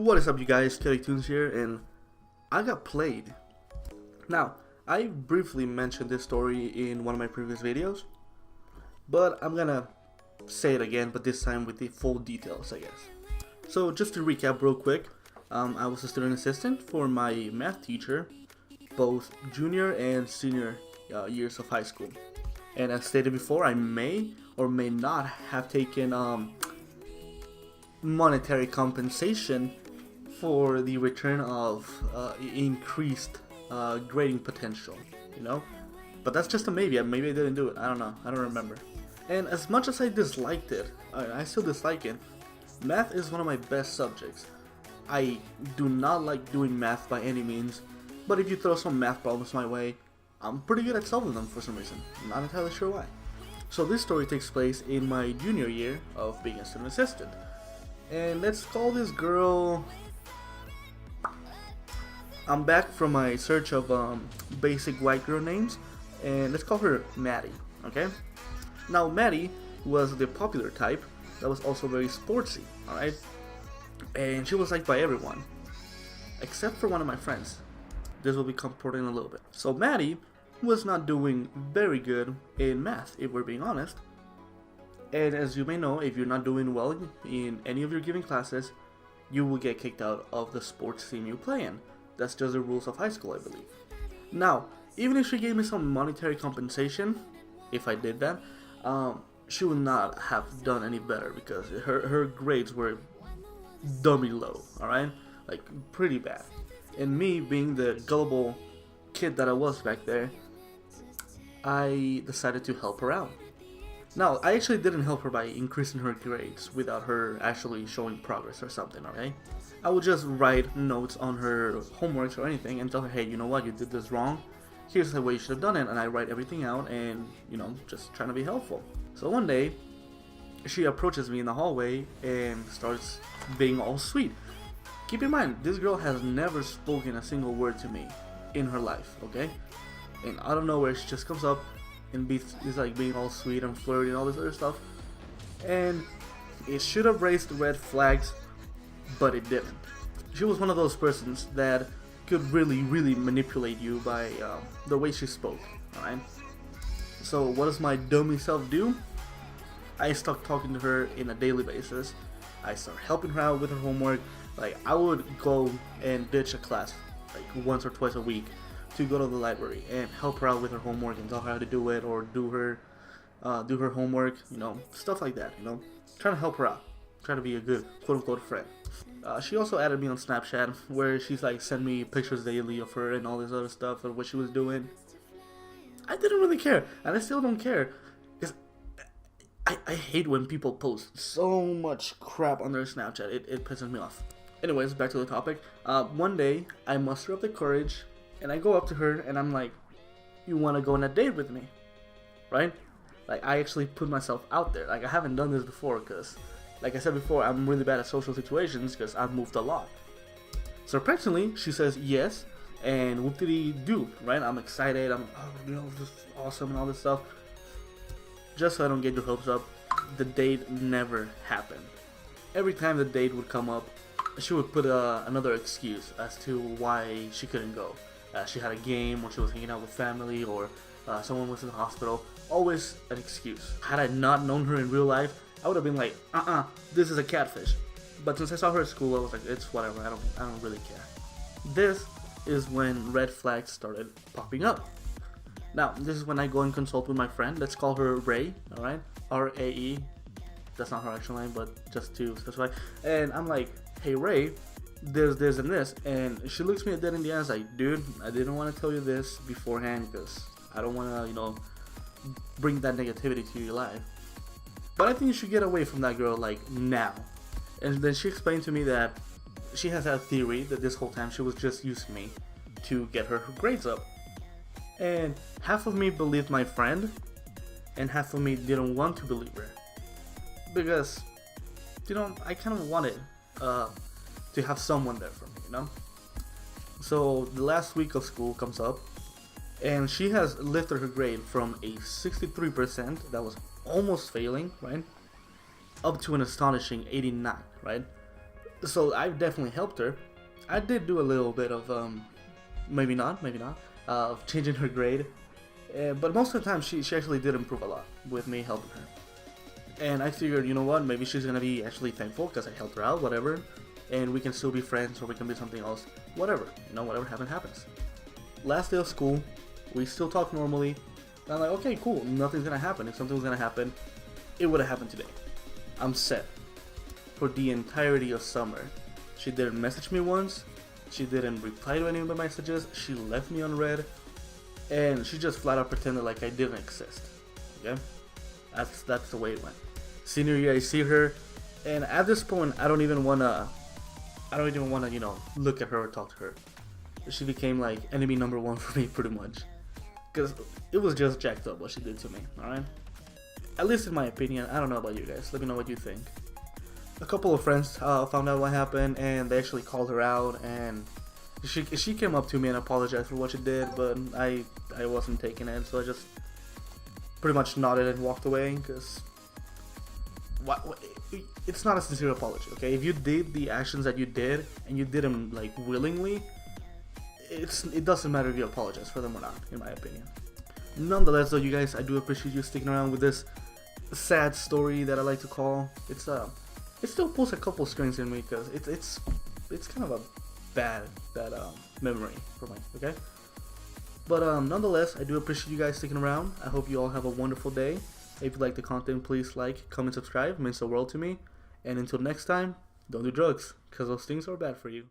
What is up, you guys? Tunes here, and I got played. Now, I briefly mentioned this story in one of my previous videos, but I'm gonna say it again, but this time with the full details, I guess. So, just to recap real quick, I was a student assistant for my math teacher, both junior and senior years of high school. And as stated before, I may or may not have taken monetary compensation for the return of increased grading potential, you know? But that's just a maybe. Maybe I didn't do it. I don't know. I don't remember. And as much as I disliked it, I still dislike it. Math is one of my best subjects. I do not like doing math by any means, but if you throw some math problems my way, I'm pretty good at solving them for some reason. I'm not entirely sure why. So this story takes place in my junior year of being a student assistant. And let's call this girl... I'm back from my search of basic white girl names, and let's call her Maddie, okay? Now Maddie was the popular type that was also very sportsy, alright? And she was liked by everyone, except for one of my friends. This will become important in a little bit. So Maddie was not doing very good in math, if we're being honest. And as you may know, if you're not doing well in any of your given classes, you will get kicked out of the sports team you play in. That's just the rules of high school, I believe. Now, even if she gave me some monetary compensation, if I did that, she would not have done any better because her grades were dummy low, alright? Like, pretty bad. And me, being the gullible kid that I was back there, I decided to help her out. Now, I actually didn't help her by increasing her grades without her actually showing progress or something, okay? I would just write notes on her homeworks or anything and tell her, hey, you know what, you did this wrong. Here's the way you should have done it, and I write everything out and, you know, just trying to be helpful. So one day, she approaches me in the hallway and starts being all sweet. Keep in mind, this girl has never spoken a single word to me in her life, okay? And out of nowhere, she just comes up and is like being all sweet and flirty and all this other stuff. And it should have raised red flags, but it didn't. She was one of those persons that could really manipulate you by the way she spoke, alright? So what does my dummy self do? I start talking to her in a daily basis. I start helping her out with her homework. Like, I would go and ditch a class like once or twice a week to go to the library and help her out with her homework and tell her how to do it, or do her homework, you know, stuff like that, you know, trying to help her out, trying to be a good quote-unquote friend. She also added me on Snapchat, where she's like send me pictures daily of her and all this other stuff of what she was doing. I didn't really care, and I still don't care, because I hate when people post so much crap on their Snapchat. It pisses me off. Anyways, back to the topic. One day, I muster up the courage, and I go up to her, and I'm like, you want to go on a date with me? Right? Like, I actually put myself out there. Like, I haven't done this before, because, like I said before, I'm really bad at social situations, because I've moved a lot. Surprisingly, she says yes, and whoop-de-doo, right? I'm excited, I'm, oh, you know, this is awesome, and all this stuff. Just so I don't get your hopes up, the date never happened. Every time the date would come up, she would put another excuse as to why she couldn't go. She had a game, or she was hanging out with family, or someone was in the hospital. Always an excuse. Had I not known her in real life, I would have been like, this is a catfish. But since I saw her at school, I was like, it's whatever, I don't really care. This is when red flags started popping up. Now, this is when I go and consult with my friend. Let's call her Ray, alright? R-A-E. That's not her actual name, but just to specify. And I'm like, hey Ray, there's this and this. And she looks me dead in the eyes like, dude, I didn't want to tell you this beforehand because I don't want to, you know, bring that negativity to your life. But I think you should get away from that girl, like, now. And then she explained to me that she has a theory that this whole time she was just using me to get her grades up. And half of me believed my friend, and half of me didn't want to believe her. Because, you know, I kind of wanted to have someone there for me, you know? So the last week of school comes up, and she has lifted her grade from a 63% that was almost failing, right, up to an astonishing 89, right? So I definitely helped her. I did do a little bit of maybe not, of changing her grade, but most of the time she actually did improve a lot with me helping her. And I figured, you know what, maybe she's gonna be actually thankful because I helped her out, whatever, and we can still be friends or we can be something else, whatever, you know, whatever happens. Last day of school, we still talk normally. And I'm like, okay, cool, nothing's gonna happen. If something was gonna happen, it would have happened today. I'm set. For the entirety of summer, she didn't message me once, she didn't reply to any of my messages, she left me unread, and she just flat out pretended like I didn't exist. Okay? That's the way it went. Senior year, I see her, and at this point, I don't even wanna, you know, look at her or talk to her. She became like enemy number one for me, pretty much, because it was just jacked up what she did to me. All right, at least in my opinion. I don't know about you guys. Let me know what you think. A couple of friends found out what happened, and they actually called her out, and she came up to me and apologized for what she did, but I wasn't taking it, so I just pretty much nodded and walked away, because it's not a sincere apology. Okay, if you did the actions that you did and you did them like willingly, it doesn't matter if you apologize for them or not, in my opinion. Nonetheless, though, you guys, I do appreciate you sticking around with this sad story that I like to call. It still pulls a couple strings in me because it's kind of a bad memory for me. Okay, but nonetheless, I do appreciate you guys sticking around. I hope you all have a wonderful day. If you like the content, please like, comment, subscribe. It means the world to me. And until next time, don't do drugs, because those things are bad for you.